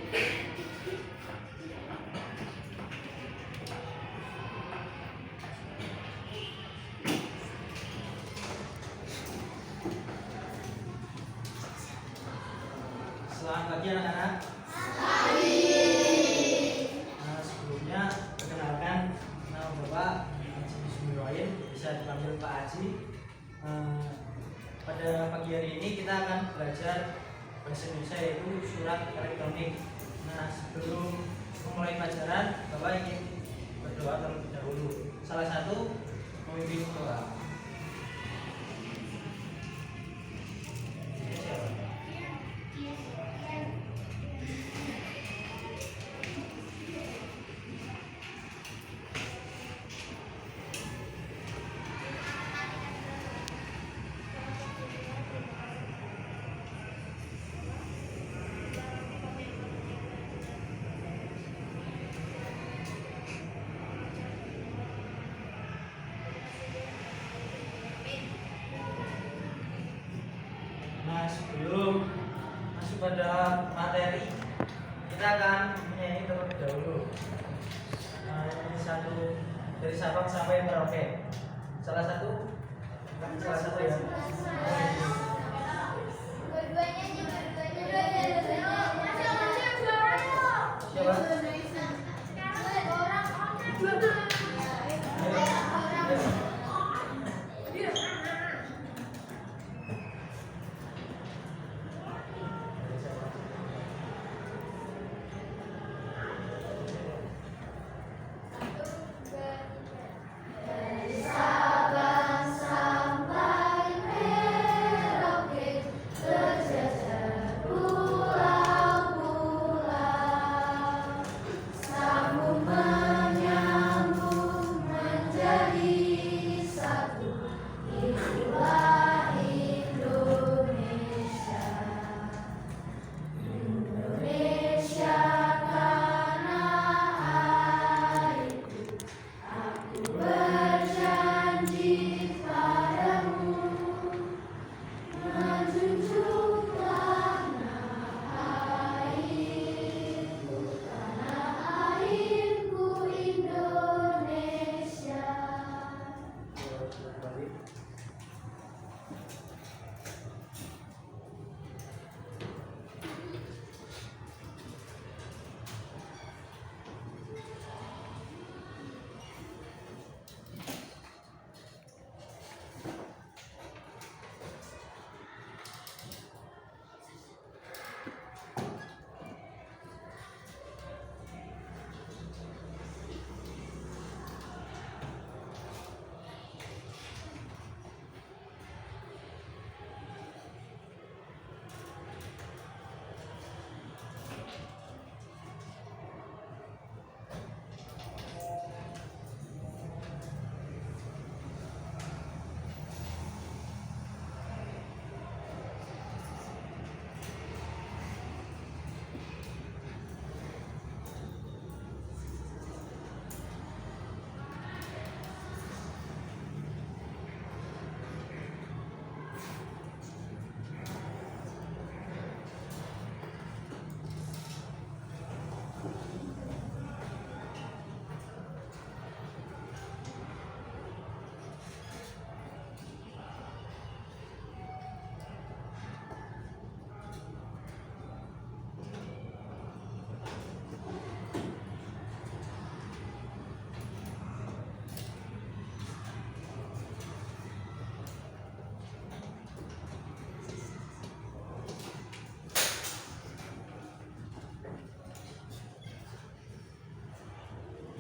Selamat pagi anak-anak. Sebelumnya perkenalkan, nama Bapak Haji Bismillahirrahmanirrahim, bisa dipanggil Pak Haji. Pada pagi hari ini kita akan belajar bahasa Indonesia, yaitu surat elektronik. Nah, sebelum memulai pelajaran, Bapak ingin berdoa terlebih dahulu. Salah satu memimpin doa. Nah, sebelum masuk pada materi, kita akan menyanyi terlebih dahulu. Ini satu dari Sabang sampai Merauke. Salah satu ya. Siapa?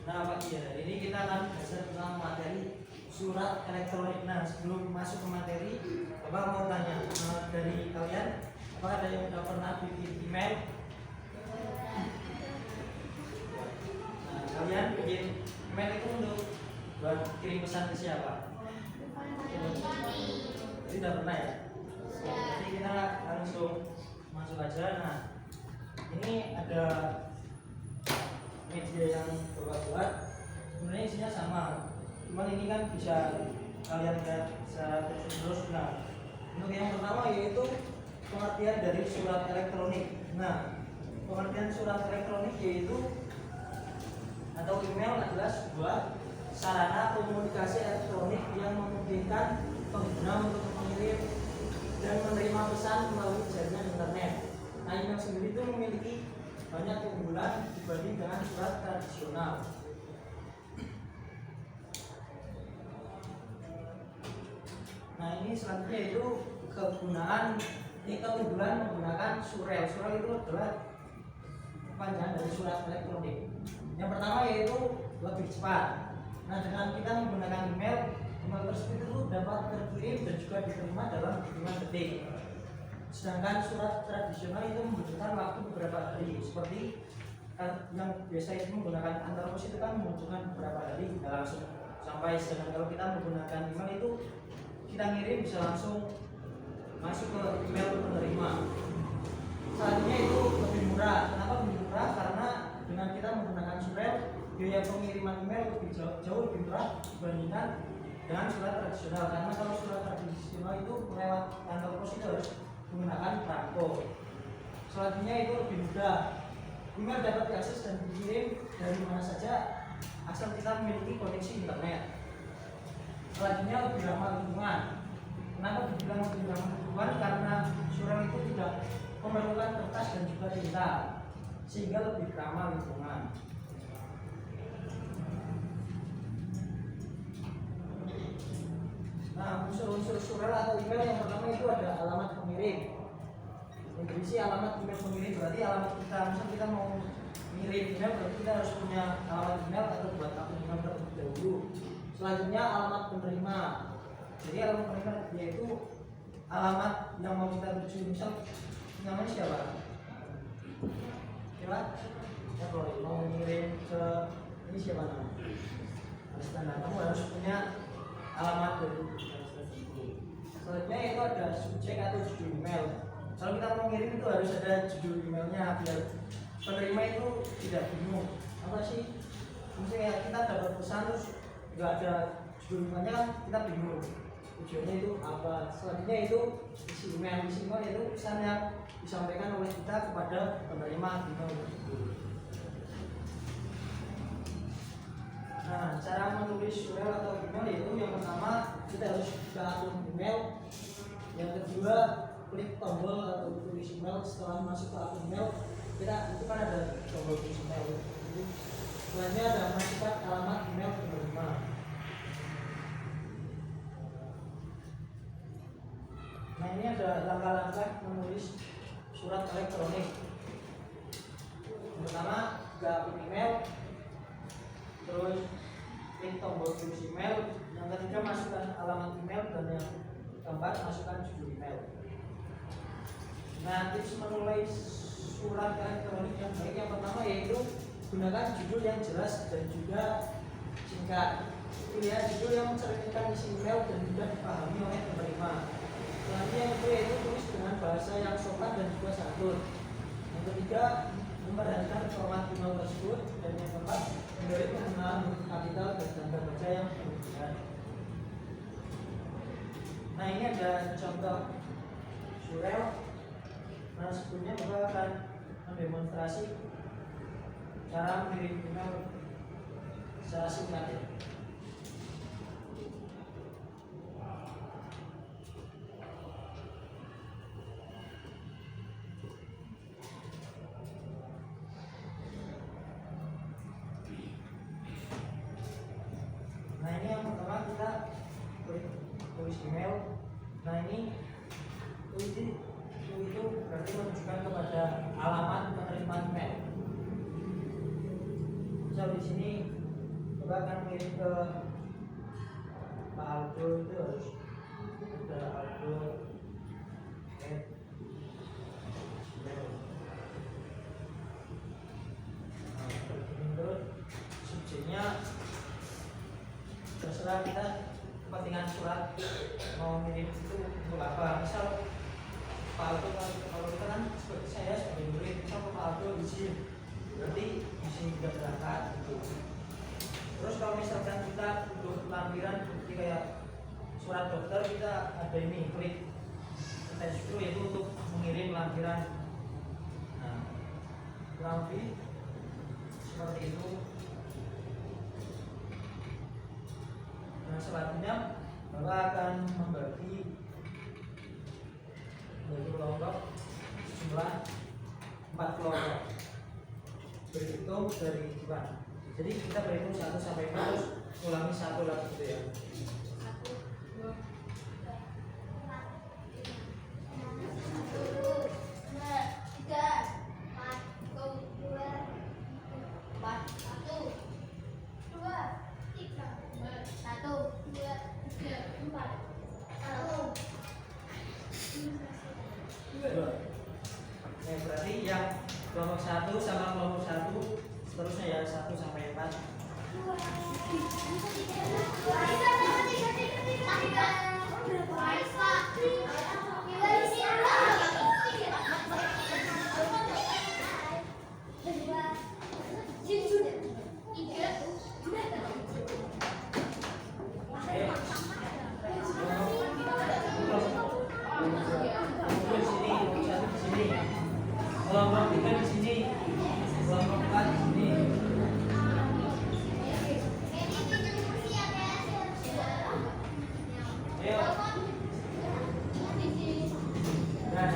Nah, pagi hari ini kita akan belajar tentang materi surat elektronik. Nah, sebelum masuk ke materi, Bapak mau tanya, dari kalian, apakah ada yang sudah pernah bikin email? Nah, kalian bikin email itu untuk buat kirim pesan ke siapa? Jadi udah pernah ya? Jadi kita langsung masuk aja. Nah, ini ada media yang buat sebenarnya isinya sama, cuman ini kan bisa kalian lihat secara terus. Nah, untuk yang pertama yaitu pengertian dari surat elektronik. Nah, Pengertian surat elektronik yaitu atau email adalah sebuah sarana komunikasi elektronik yang memungkinkan pengguna untuk mengirim dan menerima pesan melalui jaringan internet. Nah, email sendiri itu memiliki banyak keunggulan dibanding dengan surat tradisional. Nah, ini selanjutnya itu keunggulan menggunakan surel. Surel itu adalah panjang dari surat elektronik. Yang pertama yaitu lebih cepat. Nah, dengan kita menggunakan email tersebut itu dapat terkirim dan juga diterima dalam hitungan detik. Sedangkan surat tradisional itu membutuhkan waktu beberapa hari, seperti yang biasa itu menggunakan antar pos itu kan membutuhkan beberapa hari tidak langsung sampai. Sedangkan kalau kita menggunakan email itu kita ngirim bisa langsung masuk ke email penerima. Selanjutnya itu lebih murah. Kenapa lebih murah? Karena dengan kita menggunakan surel, biaya pengiriman email lebih jauh lebih murah dibandingkan dengan surat tradisional. Karena kalau surat tradisional itu lewat kantor pos itu harus menggunakan perangko. Selanjutnya itu lebih mudah. Email dapat diakses dan dikirim dari mana saja asal kita memiliki koneksi internet. Selanjutnya lebih ramah lingkungan. Kenapa dibilang lebih ramah lingkungan? Karena surel itu tidak memerlukan kertas dan juga tinta, sehingga lebih ramah lingkungan. Nah, unsur-unsur surel atau email yang pertama itu ada alamat pengirim. Yang berisi alamat email pengirim berarti alamat kita, misalnya kita mau mengirim email berarti kita harus punya alamat email atau buat akun email terlebih dahulu. Selanjutnya alamat penerima. Jadi alamat penerima yaitu alamat yang mau kita tuju. Misal namanya siapa? Siapa? Ya, kalau mau mengirim ke ini siapa namanya? Standar. Kamu harus punya alamat dari selanjutnya itu ada subjek atau judul email. Kalau kita mau ngirim itu harus ada judul emailnya biar penerima itu tidak bingung apa sih, misalnya kita dapat pesan terus nggak ada judul emailnya kita bingung tujuannya itu apa. Selanjutnya itu isi email itu pesan yang disampaikan oleh kita kepada penerima email tersebut. Nah, cara menulis surel atau email itu yang pertama kita harus buka akun email. Yang kedua klik tombol atau tulis email. Setelah masuk ke akun email kita itu kan ada tombol tulis email. Selanjutnya ada masukkan alamat email penerima. Nah, ini ada langkah-langkah menulis surat elektronik. Yang pertama buka akun email, terus klik tombol tulis email. Yang ketiga masukkan alamat email, dan yang keempat masukkan judul email. Nah, tips menulis surat elektronik yang baik yang pertama yaitu gunakan judul yang jelas dan juga singkat. Pilih judul yang mencerminkan isi email dan mudah dipahami oleh penerima. Selanjutnya yang kedua yaitu tulis dengan bahasa yang sopan dan juga santun. Yang ketiga memperhatikan format email tersebut, dan yang keempat hindari penggunaan huruf kapital dan tanda baca yang berlebihan. Nah, ini ada contoh surel. Nah, sebelumnya Bapak akan mendemonstrasi cara mengirim email secara singkat ya. Nah, ini yang pertama kita tulis email. Nah, ini itu berarti menunjukkan kepada alamat penerima email. Misal di sini kita akan kirim ke Pak Aldo, itu harus ada Aldo terus subjeknya terserah kita kepentingan surat mau ngirim itu untuk apa. Misal Pak Aldo, kalau kita kan seperti saya sebagai murid, misal Pak Aldo izin, berarti izin tidak berangkat gitu. Terus kalau misalkan kita untuk lampiran seperti kayak surat dokter, kita ada ini klik tes itu yaitu untuk mengirim lampiran. Nah, kurang lebih seperti itu. Nah, selanjutnya Bapak akan membagi kelompok jumlah 4 kelompok berhitung dari depan. Jadi kita berhitung 1 sampai 4 terus ulangi 1 lagi gitu ya. 2. Nah, berarti yang kelompok 1 sama kelompok 1 seterusnya ya 1 sampai 4. Kelompok 3 di sini, kelompok 4 di sini. Ayo. Nah.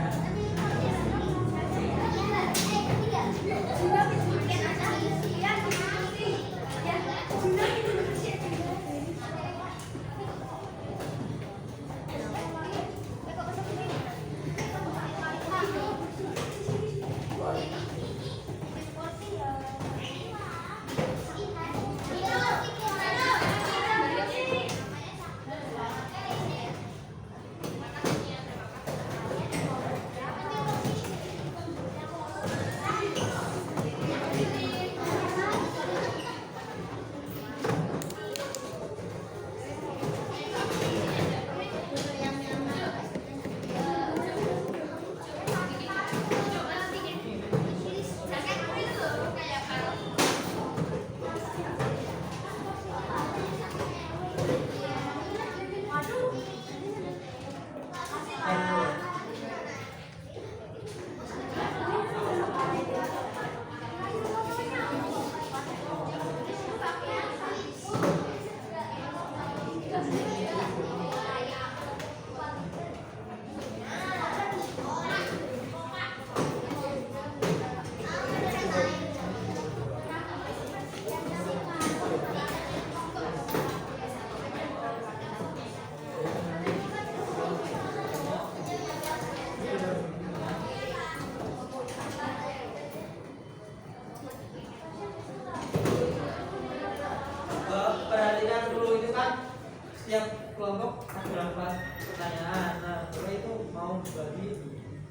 Perhatikan dulu, itu kan setiap kelompok ada 4 pertanyaan. Nah, kalau itu mau dibagi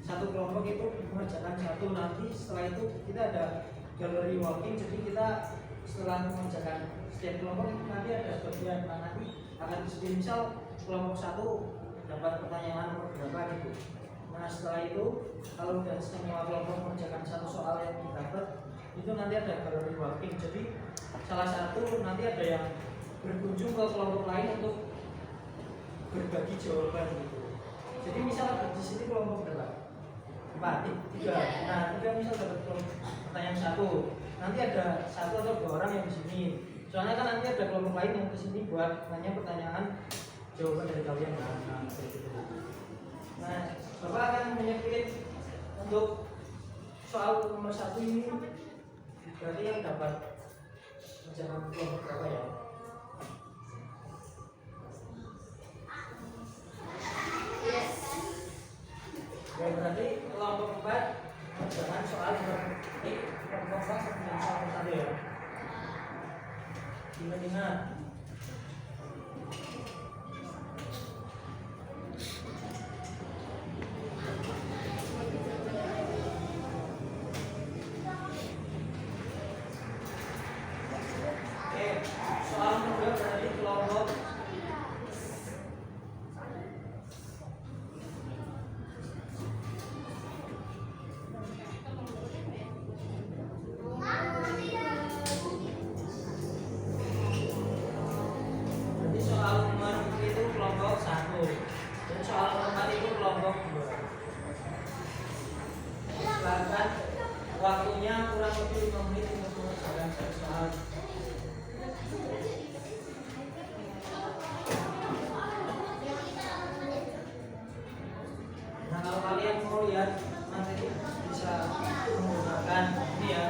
satu kelompok itu mengerjakan 1, nanti setelah itu kita ada gallery walking. Jadi kita setelah mengerjakan setiap kelompok nanti ada bagian nanti akan disebut, misal kelompok 1 dapat pertanyaan nomor berapa gitu. Nah, setelah itu kalau sudah semua kelompok mengerjakan 1 soal yang didapat, itu nanti ada gallery walking. Jadi salah satu nanti ada yang berkunjung ke kelompok lain untuk berbagi jawaban gitu. Jadi misal di sini kelompok berapa? 4, 3. Nah, 3 misal dapat pertanyaan 1, nanti ada 1 atau 2 orang yang di sini. Soalnya kan nanti ada kelompok lain yang ke sini buat nanya pertanyaan jawaban dari kalian. Nah, seperti itu. Nah, Bapak akan menyebut untuk soal nomor 1 ini berarti yang dapat jangan kelompok berapa ya? Ya, berarti kelompok 4 jangan soal kelompok 4 seperti soal tadi ya. Ingat-ingat. Soal kedua berarti kelompok Waktunya kurang lebih 5 menit untuk mengerjakan satu soal. Nah, kalau kalian mau lihat materi bisa menggunakan ini ya.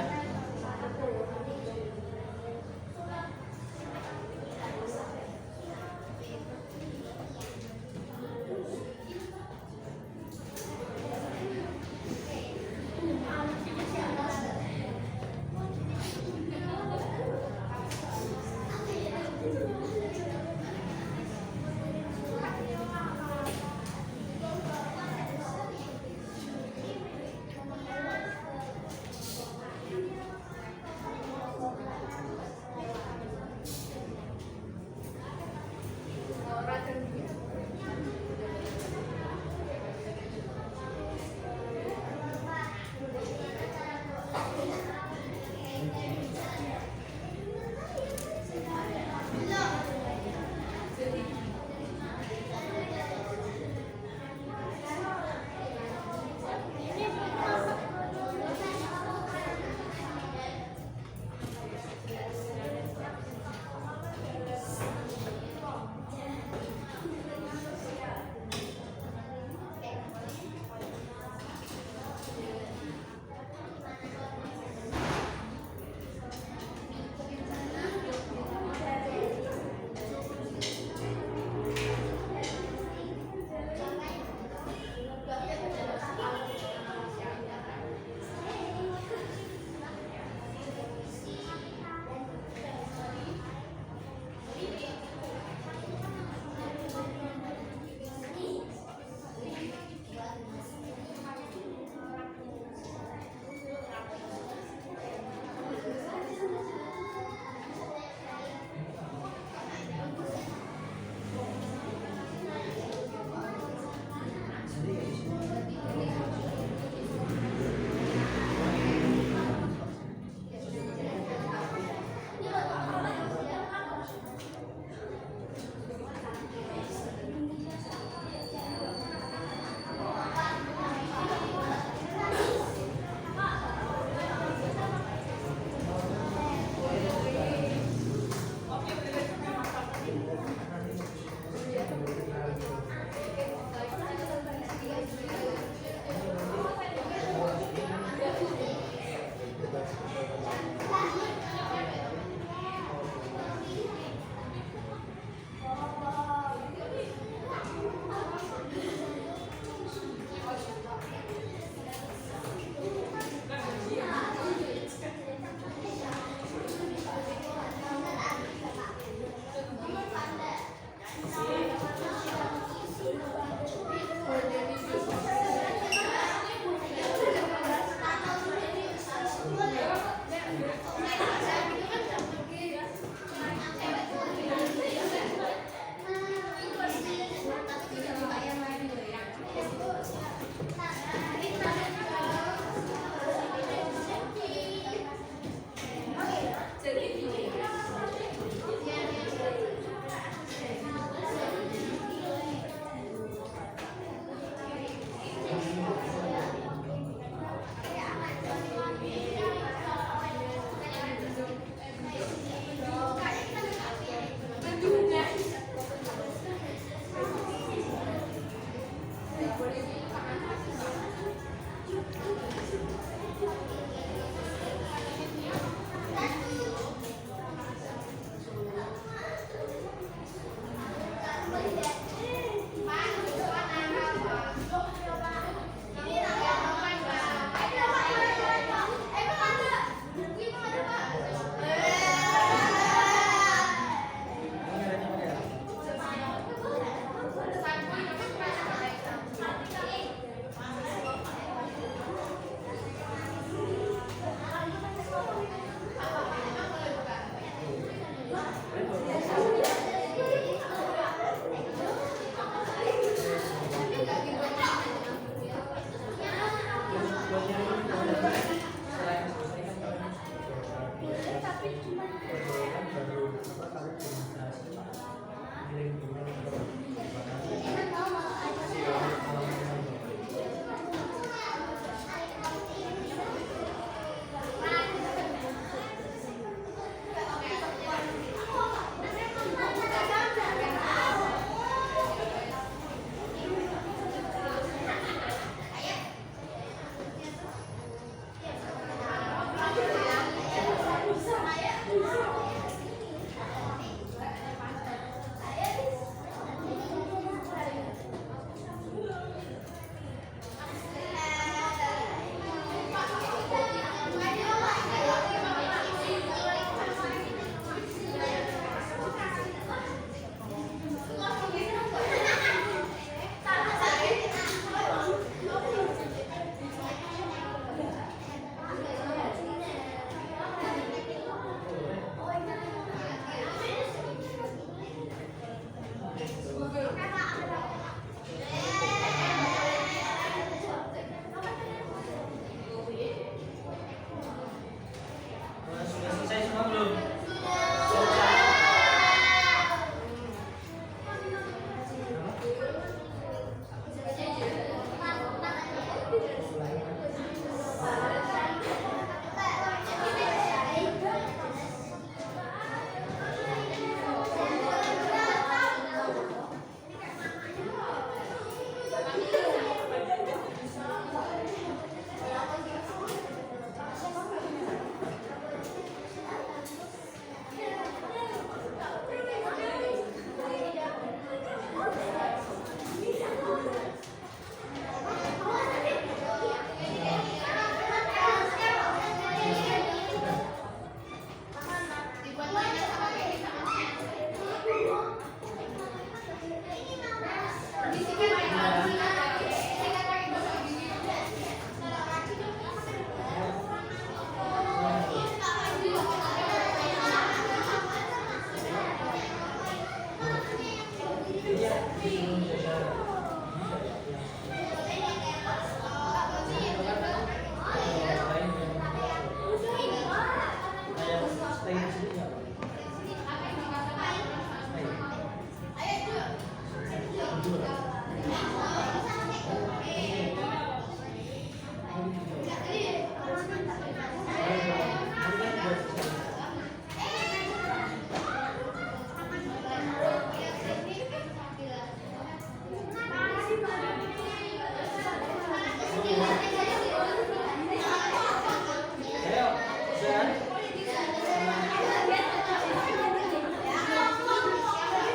kan?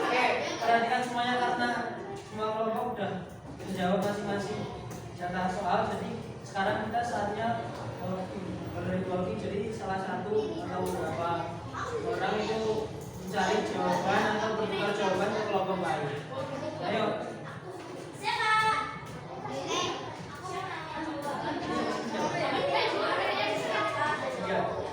Oke, perhatikan semuanya karena semua kelompok udah menjawab masing-masing jatah soal. Jadi sekarang kita saatnya walking. Jadi salah satu atau beberapa orang itu mencari jawaban atau bertukar jawaban ke kelompok lain. Ayo. Ya.